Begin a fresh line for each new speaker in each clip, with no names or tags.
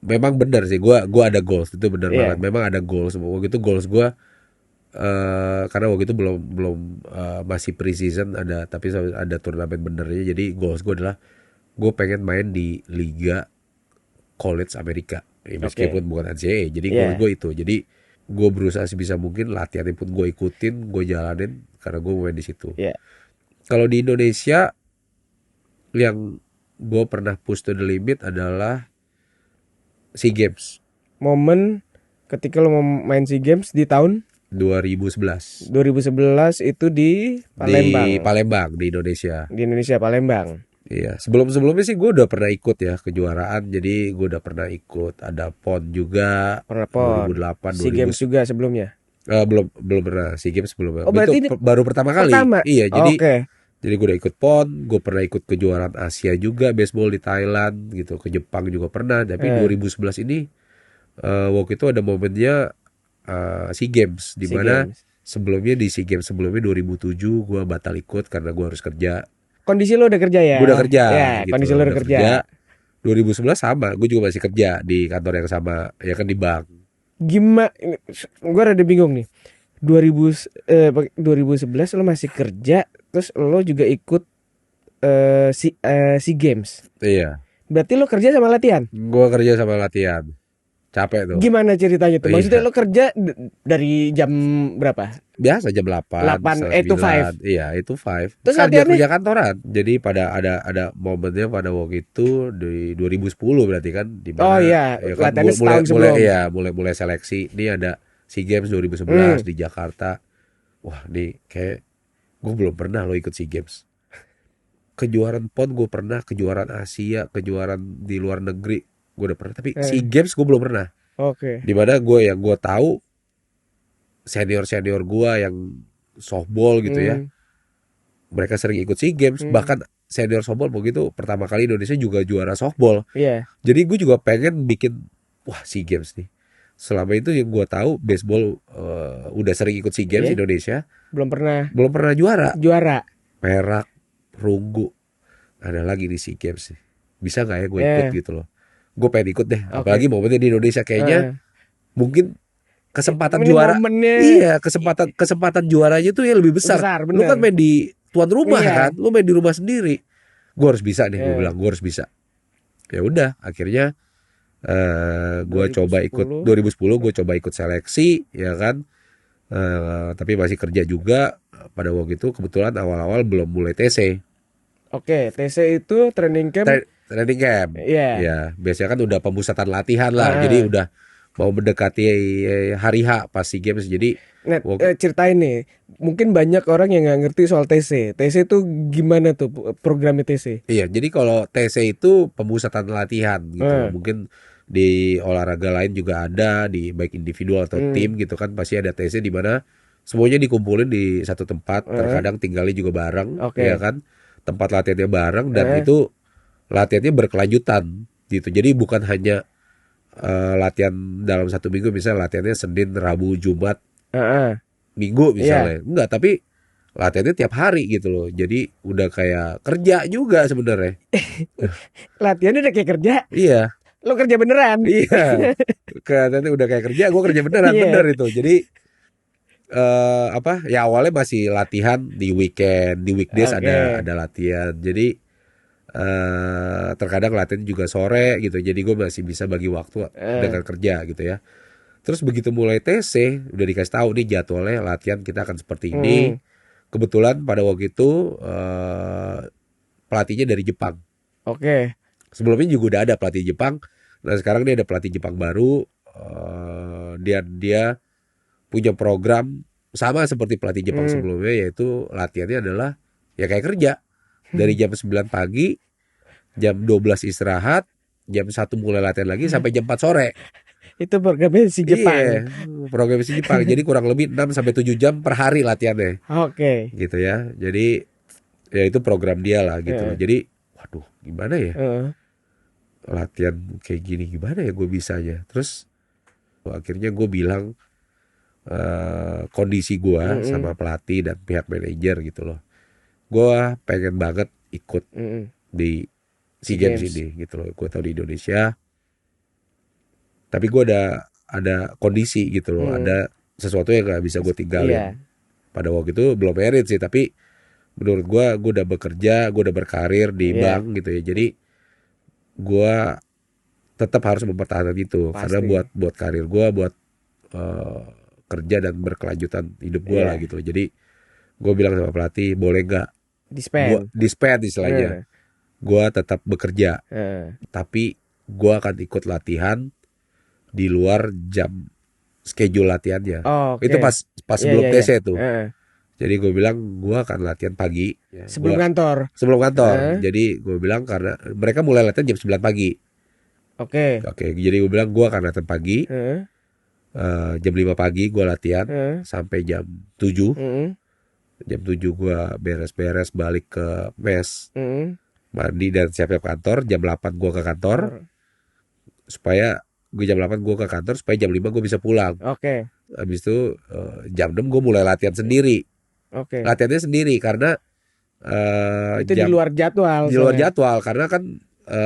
memang benar sih, gua ada goals itu benar banget.
Iya.
Memang ada goals. Waktu itu goals gua karena waktu itu belum belum masih pre-season ada, tapi ada turnamen benernya. Jadi goals gua adalah gue pengen main di liga college Amerika. Ya,
Oke.
meskipun bukan NCAA. Jadi goals
Iya.
gue itu. Jadi gue berusaha sebisa mungkin latihannya pun gue ikutin, gue jalanin karena gue main di situ.
Iya.
Kalau di Indonesia yang gue pernah push to the limit adalah SEA Games
Momen ketika lo mau main SEA Games di tahun
2011
2011 itu di
di
Palembang.
Palembang di Indonesia.
Di Indonesia, Palembang.
Iya, sebelumnya sih gue udah pernah ikut ya kejuaraan. Jadi gue udah pernah ikut, ada PON juga
Pernah PON.
2008
SEA Games juga sebelumnya.
belum belum pernah SEA Games belum.
Oh,
Itu
berarti ini
baru pertama kali.
pertama.
Iya,
Oke.
jadi gue udah ikut PON, gue pernah ikut kejuaraan Asia juga baseball di Thailand gitu, ke Jepang juga pernah. Tapi
Eh,
2011 ini waktu itu ada momennya SEA Games di
SEA
mana
Games.
sebelumnya di SEA Games sebelumnya 2007 gue batal ikut karena gue harus kerja.
Kondisi lo udah kerja ya?
Gue udah kerja
Ya, kondisi
gitu,
lo udah
udah
kerja.
kerja. 2011 sama, gue juga masih kerja di kantor yang sama, ya kan di bank.
Gimana? Gue rada bingung nih. 2000 2011 lo masih kerja, terus lo juga ikut SEA Games.
Iya,
Berarti lo kerja sama latihan.
gue kerja sama latihan, capek tuh.
Gimana ceritanya tuh? Maksudnya
Iya,
lo kerja dari jam berapa?
biasa jam 8,
8
setengah
8 to 5.
9. Iya, itu 5.
Terus
Kerja
latihannya?
kerja kantoran. Jadi ada momennya pada waktu itu di 2010 berarti kan, di
Oh
mana
iya,
ya kan
latihannya
mulai
setahun
mulai
sebelum.
ya mulai seleksi. Ini ada SEA Games 2011
Hmm.
di Jakarta. Wah, nih kayak gue belum pernah lo ikut SEA Games. Kejuaraan PON gue pernah, kejuaraan Asia, kejuaraan di luar negeri gue udah pernah. Tapi SEA
Eh,
Games gue belum pernah.
oke.
Di mana gue tahu senior gue yang softball gitu ya,
Hmm.
mereka sering ikut SEA Games,
Hmm.
bahkan senior softball begitu pertama kali Indonesia juga juara softball.
Iya,
Jadi gue juga pengen bikin wah SEA Games nih. Selama itu yang gue tahu baseball udah sering ikut SEA Games
iya.
Indonesia,
Belum pernah
belum pernah juara.
juara.
Perak, perunggu, ada lagi di SEA Games nih. Bisa nggak ya gue ikut
Eh,
gitu loh. Gue pengen ikut deh, apalagi
oke.
momennya di Indonesia kayaknya
Eh,
mungkin kesempatan
ini
juara.
momennya
Iya, kesempatan juaranya tuh ya lebih besar.
besar,
Lu kan
bener.
main di tuan rumah kan,
Iya.
lu main di rumah sendiri. Gue harus bisa nih, gue
Eh,
bilang gue harus bisa. Ya udah, akhirnya gue coba ikut
2010.
2010, gue coba ikut seleksi, ya kan. Tapi masih kerja juga. Pada waktu itu kebetulan awal-awal belum mulai TC,
Oke, TC itu training camp.
training camp.
Iya.
Ya, biasanya kan udah pemusatan latihan lah. Jadi
Ah.
udah mau mendekati hari H pas SEA Games. Jadi
Nah,
waktu
ceritain nih. Mungkin banyak orang yang nggak ngerti soal TC. TC itu gimana tuh programnya TC?
Iya, jadi kalau TC itu pemusatan latihan gitu.
Ah.
Mungkin di olahraga lain juga ada, di baik individual atau
Hmm.
tim gitu kan pasti ada TC di mana semuanya dikumpulin di satu tempat.
Ah.
Terkadang tinggalnya juga bareng, ya
Oke.
kan. Tempat latihannya bareng dan
Ah.
itu latihannya berkelanjutan gitu. Jadi bukan hanya latihan dalam satu minggu, misalnya latihannya Senin, Rabu, Jumat,
Ah. Ah.
Minggu
Iya.
misalnya. Enggak, tapi latihannya tiap hari gitu loh. Jadi udah kayak kerja juga sebenarnya.
Latihannya udah kayak kerja.
Iya.
Lo kerja beneran.
Iya, nanti udah kayak kerja, gue kerja beneran bener
Iya.
itu. Jadi apa? Ya awalnya masih latihan di weekend, di weekdays
Oke.
ada latihan. Jadi terkadang latihan juga sore gitu. Jadi gue masih bisa bagi waktu
Eh.
dengan kerja gitu ya. Terus begitu mulai TC, udah dikasih tahu nih jadwalnya latihan kita akan seperti ini.
Hmm.
Kebetulan pada waktu itu pelatihnya dari Jepang.
Oke.
Sebelumnya juga udah ada pelatih Jepang. Nah sekarang dia ada pelatih Jepang baru. Dia punya program sama seperti pelatih Jepang
Hmm.
sebelumnya, yaitu latihannya adalah ya kayak kerja. Dari jam 9 pagi, jam 12 istirahat, jam 1 mulai latihan lagi sampai jam 4 sore.
Itu programnya si Jepang.
Iya, program si Jepang. Jadi kurang lebih 6 sampai 7 jam per hari latihannya.
Oke.
Gitu ya. Jadi ya itu program dia lah gitu loh.
Eh.
Jadi waduh, gimana ya?
Eh.
Latihan kayak gini gimana ya gue bisanya. Terus akhirnya gue bilang kondisi gue
Mm-mm.
sama pelatih dan pihak manajer gitu loh, gue pengen banget ikut
Mm-mm.
di SEA
Si
Games
Games.
ini gitu loh. Gue tahu di Indonesia Tapi gue ada kondisi gitu loh, ada sesuatu yang nggak bisa gue tinggalin.
Iya.
Pada waktu itu belum merit sih, tapi menurut gue udah bekerja, gue udah berkarir di
Iya.
bank gitu ya. Jadi gue tetap harus mempertahankan itu karena
Pasti.
buat karir gue, buat eh, kerja dan berkelanjutan hidup gue lah
Iya.
gitu loh. Jadi gue bilang sama pelatih, boleh nggak gue
Dispen.
disband istilahnya,
Eh.
gue tetap bekerja,
Eh.
tapi gue akan ikut latihan di luar jam schedule latihannya.
Oh,
Itu
oke.
pas
Iya,
sebelum
iya, iya.
TC tuh.
Eh.
Jadi gue bilang gue akan latihan pagi. Ya,
Sebelum kantor.
sebelum kantor.
Eh.
Jadi gue bilang karena mereka mulai latihan jam 9 pagi.
Oke.
Oke, jadi gue bilang gue akan latihan pagi.
Eh.
Jam 5 pagi gue latihan
Eh.
sampai jam 7.
Mm.
Jam 7 gue beres-beres balik ke mes,
Mm.
mandi dan siap-siap kantor. Jam 8 gue ke kantor supaya jam 8 gue ke kantor supaya jam 5 gue bisa pulang.
Oke.
Habis itu jam 6 gue mulai latihan sendiri.
Oke.
Latihannya sendiri karena
Itu di luar jadwal.
di luar
soalnya.
jadwal karena kan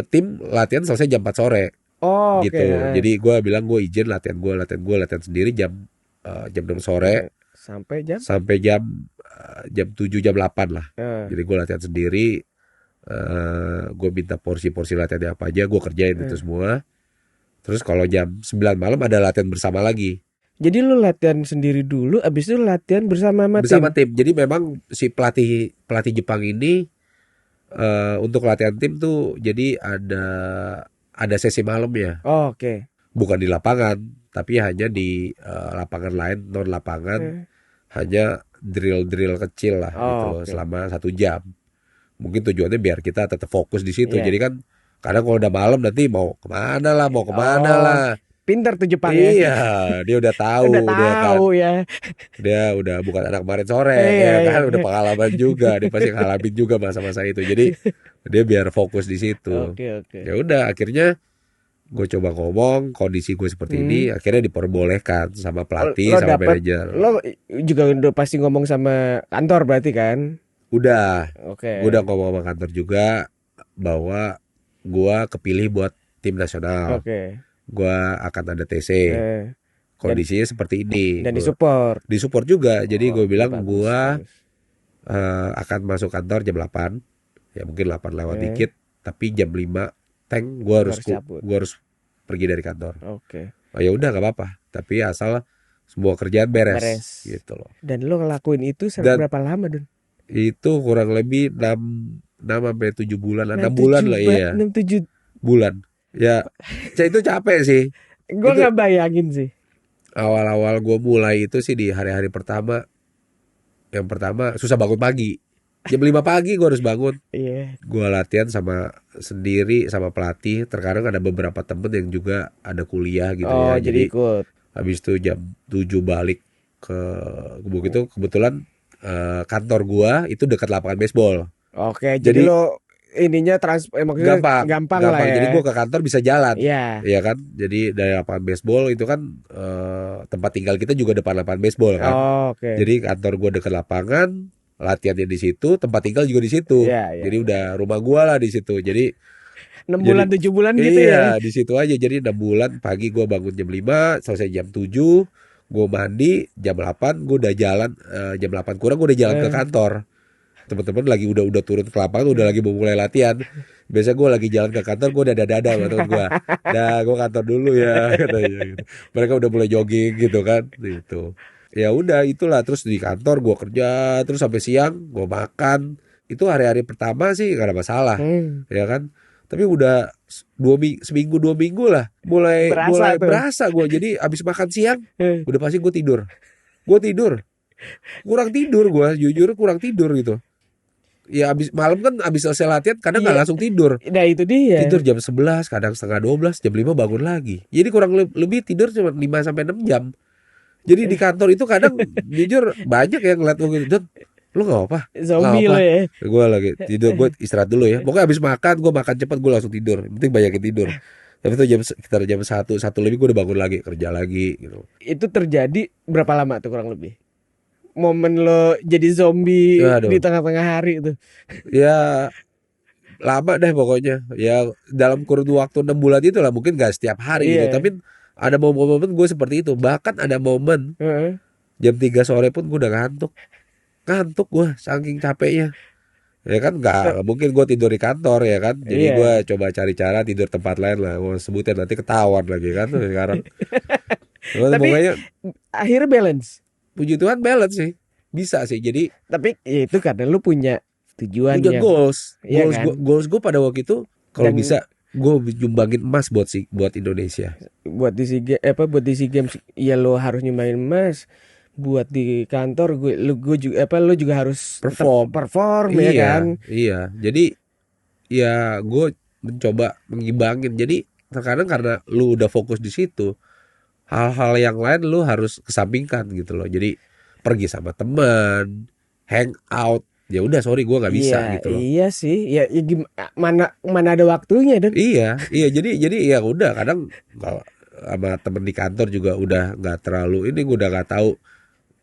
tim latihan selesai jam 4 sore
Oh, oke.
gitu. Jadi gue bilang gue izin latihan sendiri jam 6 sore
Sampai jam.
sampai jam 7 jam 8 lah.
Eh.
Jadi gue latihan sendiri, gue minta porsi-porsi latihannya apa aja gue kerjain itu semua. Terus kalau jam 9 malam ada latihan bersama lagi
Jadi lu latihan sendiri dulu, abis itu latihan bersama sama
bersama
tim.
tim. Jadi memang si pelatih pelatih Jepang ini untuk latihan tim tuh jadi ada sesi malam ya,
Oh, oke.
bukan di lapangan, tapi hanya di lapangan lain, non lapangan,
Eh.
hanya drill-drill kecil lah gitu
Oh,
loh,
oke.
selama 1 jam. Mungkin tujuannya biar kita tetap fokus di situ.
Iya.
Jadi kan kadang kalau udah malam nanti mau kemana
Oh,
lah.
pintar tuh Jepang ya.
Iya, dia udah tahu,
Udah
dia kan,
tahu ya.
dia udah bukan anak kemarin sore,
Iya,
ya kan,
iya.
udah pengalaman juga, dia pasti ngalamin juga masa-masa itu. Jadi dia biar fokus di situ.
Oke, oke.
Ya udah, akhirnya gue coba ngomong kondisi gue seperti ini, akhirnya diperbolehkan sama pelatih,
Lo
sama
dapet,
manajer.
lo juga udah pasti ngomong sama kantor berarti kan?
Udah,
Oke.
gue udah ngomong sama kantor juga bahwa gue kepilih buat tim nasional.
Oke.
Gue akan ada TC.
Eh,
Kondisinya seperti ini.
dan disupport.
Disupport juga. Jadi gue
Oke,
bilang
bagus,
gue
bagus.
akan masuk kantor jam 8. Ya mungkin 8 lewat
Eh.
dikit. Tapi jam 5 tank gue harus
cabut.
gue harus pergi dari kantor.
Oke.
Oh ya udah gak apa-apa. Tapi asal semua kerjaan beres.
Beres.
Gitu loh.
Dan lo ngelakuin itu
Dan-
berapa lama, Don?
Itu kurang lebih 6 sampai 7 bulan lah. 6 bulan lah iya.
6-7.
Bulan. Ya, itu capek sih.
Gue
Itu-
nggak bayangin sih.
Awal-awal gue mulai itu sih di hari-hari pertama. Yang pertama susah bangun pagi. Jam 5 pagi gue harus bangun.
Iya.
Gue latihan sendiri sama pelatih. Terkadang ada beberapa temen yang juga ada kuliah gitu
Oh,
ya.
jadi ikut.
habis itu jam 7 balik ke Gubuk itu kebetulan kantor gua itu dekat lapangan baseball.
Oke, jadi
Jadi-
lo ininya maksudnya gampang lah ya.
Jadi gua ke kantor bisa jalan.
Iya.
Iya kan? Jadi dari lapangan baseball itu kan tempat tinggal kita juga depan lapangan baseball kan.
Oh, oke.
Jadi kantor gua dekat lapangan, latihannya di situ, tempat tinggal juga di situ.
Iya, iya.
Jadi udah rumah gua lah di situ. Jadi
6 bulan 7 bulan gitu
iya,
ya.
di situ aja. Jadi 6 bulan pagi gua bangun jam 5, selesai jam 7, gua mandi, jam 8 gua udah jalan, jam 8 kurang gua udah jalan ke kantor. Teman-teman lagi udah turun ke lapangan, udah lagi mau mulai latihan. Biasa gua lagi jalan ke kantor, gua udah dada-dada sama temen gua. Dah, gua kantor dulu ya katanya gitu. Mereka udah mulai jogging gitu kan, gitu. Ya udah itulah, terus di kantor gua kerja terus sampai siang, gua makan. Itu hari-hari pertama sih gak ada masalah, ya kan? Tapi udah seminggu 2 minggu lah mulai
Berasa tuh.
berasa gue. Jadi abis makan siang
Eh.
udah pasti gue tidur kurang tidur, gue jujur kurang tidur gitu ya. Abis malam kan abis selesai latihan kadang nggak
Iya.
langsung tidur.
Nah, itu dia.
Tidur jam 11, kadang setengah 12, jam 5 bangun lagi. Jadi kurang lebih tidur cuma 5 sampai 6 jam. Jadi di kantor itu kadang jujur banyak yang ngeliat gue gitu, "Don, lu gak apa?
Zombie
Nggak
lo
apa.
ya.
Gue lagi tidur, gue istirahat dulu ya. Pokoknya abis makan, gue makan cepat, gue langsung tidur. Yang penting banyakin tidur. Tapi itu sekitar jam 1 lebih gue udah bangun lagi, kerja lagi gitu.
Itu terjadi berapa lama tuh kurang lebih? Momen lo jadi zombie
Aduh.
di tengah-tengah hari itu.
Ya lama deh pokoknya. Ya dalam kurun waktu 6 bulan itu lah, mungkin gak setiap hari gitu.
Iya.
Tapi Ada momen-momen gue seperti itu. Bahkan ada momen
Heeh.
jam 3 sore pun gue udah ngantuk. Ngantuk gue saking capeknya. Ya kan nggak mungkin gue tidur di kantor ya kan. Jadi gue
Iya.
coba cari cara tidur tempat lain lah. Gue sebutin nanti ketahuan lagi kan sekarang. Cuman
Tapi
pokoknya
akhirnya balance.
puji Tuhan balance sih. Bisa sih. Jadi
Tapi ya itu karena lu punya tujuan
punya
yang,
goals.
iya kan?
Goals gue pada waktu itu kalau
Dan
bisa gue nyumbangin emas buat Indonesia.
buat di buat di SEA Games ya lo harus nyumbangin emas. Buat di kantor gue juga lo juga harus tetap
Perform.
perform ya
Iya,
kan.
iya. Jadi ya gue mencoba mengimbangin. Jadi terkadang karena lu udah fokus di situ, hal-hal yang lain lu harus kesampingkan gitu loh. Jadi pergi sama teman, hang out, ya udah sorry gue nggak bisa
Iya,
gitu loh.
iya sih. Ya, mana mana ada waktunya dan.
Iya, iya. Jadi ya udah kadang nggak sama temen di kantor juga udah nggak terlalu ini gue udah nggak tahu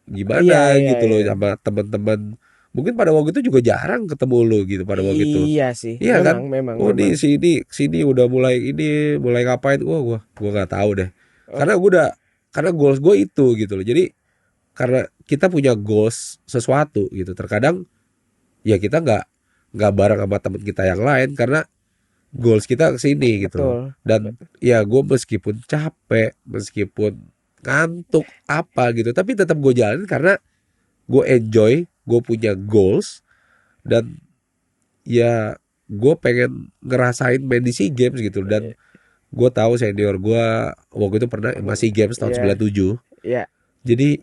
Iya,
gimana
iya,
gitu loh
iya.
sama teman-teman. Mungkin pada waktu itu juga jarang ketemu lu gitu pada waktu itu.
Iya sih.
Iya
Memang,
kan?
memang,
Oh
memang.
di sini udah mulai ini mulai ngapain? Wah gua nggak tahu deh.
Oh,
Karena goals gue itu gitu loh. Jadi karena kita punya goals sesuatu gitu. Terkadang ya kita nggak bareng sama teman kita yang lain karena goals kita ke sini gitu loh.
betul.
Dan ya gue meskipun capek, meskipun ngantuk apa gitu, tapi tetap gue jalanin karena gue enjoy, gue punya goals dan ya gue pengen ngerasain main di SEA Games gitu dan gue tahu senior gue waktu itu pernah masih Games tahun
Iya,
97.
iya,
Jadi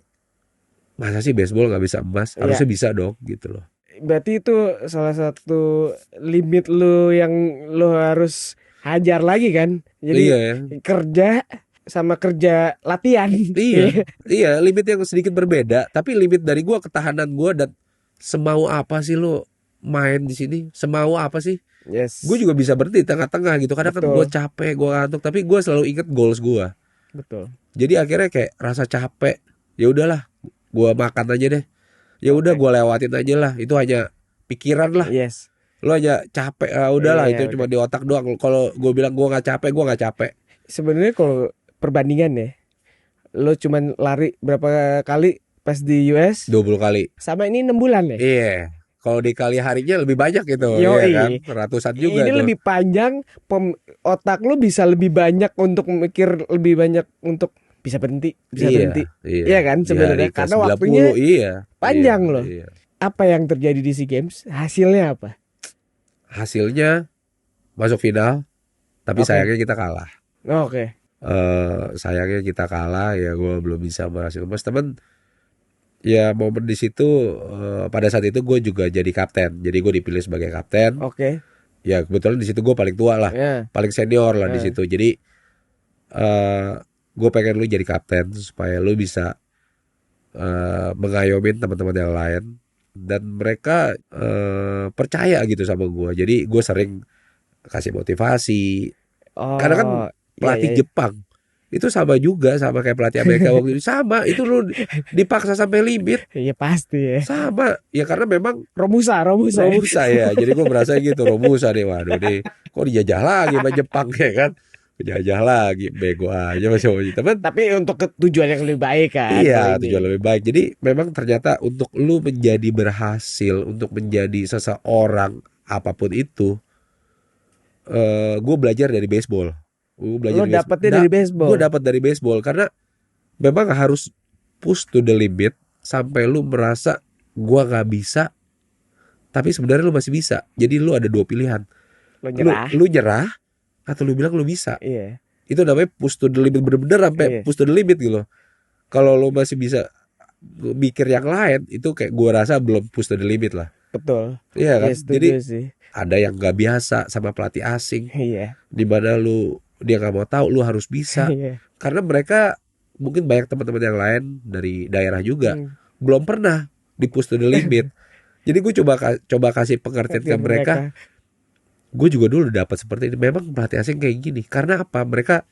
masa sih baseball nggak bisa emas?
iya.
Harusnya bisa dong gitu loh.
Berarti itu salah satu limit lu yang lu harus hajar lagi kan.
Iya
Jadi
ya.
kerja sama kerja latihan.
Iya, iya limit yang sedikit berbeda, tapi limit dari gue ketahanan gue dan semau apa sih lo main di sini? Semau apa sih? Gue
Yes,
juga bisa berhenti di tengah-tengah gitu. Kadang kan gue
betul,
capek, gue ngantuk, tapi gue selalu inget goals gue.
betul.
Jadi akhirnya kayak rasa capek, ya udahlah, gue makan aja deh. Ya udah
Oke.
gue lewatin aja lah. Itu hanya pikiran lah.
Yes.
Lo aja capek, ah, udahlah
Iya,
itu cuma di otak doang. Kalau gue bilang gue nggak capek, gue nggak capek.
sebenarnya kalau perbandingan ya, lo cuman lari berapa kali pas di US
20 kali.
sama ini 6 bulan ya.
Iya. Kalau dikali harinya lebih banyak itu, iya kan?
Yoi.
Ratusan juga
Ini
itu.
lebih panjang, otak lu bisa lebih banyak untuk mikir, lebih banyak untuk bisa berhenti, bisa
Iya,
berhenti.
iya.
Iya kan
Di hari
sebenarnya karena waktunya
ke-90, iya.
panjang
Iya,
loh.
iya.
Apa yang terjadi di SEA Games? Hasilnya apa?
Hasilnya masuk final, tapi
Oke.
sayangnya kita kalah.
Oke.
Sayangnya kita kalah ya gue belum bisa berhasil mas teman ya momen di situ pada saat itu gue juga jadi kapten jadi gue dipilih sebagai kapten
Oke.
ya kebetulan di situ gue paling tua lah
Ya.
paling senior lah di
Ya.
situ jadi gue pengen lu jadi kapten supaya lu bisa mengayomin teman-teman yang lain dan mereka percaya gitu sama gue jadi gue sering kasih motivasi karena kan
Oh, iya,
pelatih
iya, iya.
Jepang itu sama juga sama kayak pelatih Amerika waktu itu sama itu lu dipaksa sampai limit
Iya pasti ya.
sama ya karena memang
Romusa, Romusa.
Romusa ya jadi gue merasa gitu Romusa nih waduh nih kok dijajah lagi sama Jepang ya kan dijajah lagi bego aja masih teman
Tapi untuk tujuan yang lebih baik kan.
iya
kalau ini.
tujuan lebih baik jadi memang ternyata untuk lu menjadi berhasil untuk menjadi seseorang apapun itu gue belajar dari baseball gue belajar
Lo
dari
dapetnya dari baseball.
gue dapat dari baseball karena memang harus push to the limit sampai lu merasa gua nggak bisa tapi sebenarnya lu masih bisa jadi lu ada dua pilihan
Lo
lu
nyerah.
lu nyerah atau lu bilang lu bisa
Iya.
itu namanya push to the limit bener-bener sampai
Iya.
push to the limit gitu loh kalau lu masih bisa mikir yang lain itu kayak gua rasa belum push to the limit lah
Betul.
iya kan
Iya
jadi
setuju sih.
ada yang nggak biasa sama pelatih asing
Iya.
di mana dia nggak mau tahu lu harus bisa
Iya.
karena mereka mungkin banyak teman-teman yang lain dari daerah juga
Hmm.
belum pernah di push to the limit jadi gue coba kasih pengertian ke mereka gue juga dulu dapat seperti ini memang pelatih asing kayak gini karena apa mereka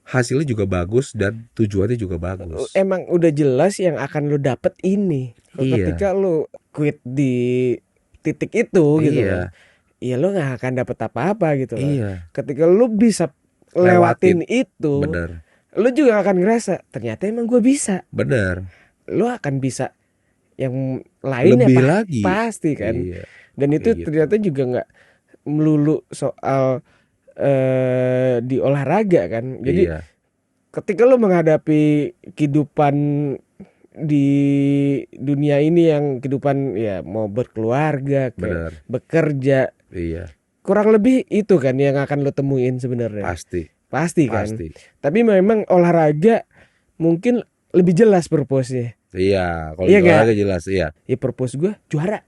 hasilnya juga bagus dan tujuannya juga bagus
Emang udah jelas yang akan lo dapet ini.
Iya.
Ketika lo quit di titik itu gitu loh.
iya
Ya lo gak akan dapet apa-apa gitu loh.
iya
Ketika lo bisa lewatin itu,
bener
lu juga akan ngerasa ternyata emang gue bisa.
Bener.
Lu akan bisa yang lainnya
Lebih lagi.
pasti kan.
Iya.
Dan itu
Kayak gitu.
ternyata juga nggak melulu soal di olahraga kan. Jadi
Iya.
ketika lu menghadapi kehidupan di dunia ini yang kehidupan ya mau berkeluarga kayak
Bener.
bekerja,
Iya.
kurang lebih itu kan yang akan lo temuin sebenarnya.
Pasti.
Pasti kan.
Pasti.
Tapi memang olahraga mungkin lebih jelas purpose-nya.
Iya. Kalau
Iya
di
nggak?
olahraga jelas. Iya.
Ya purpose gue juara.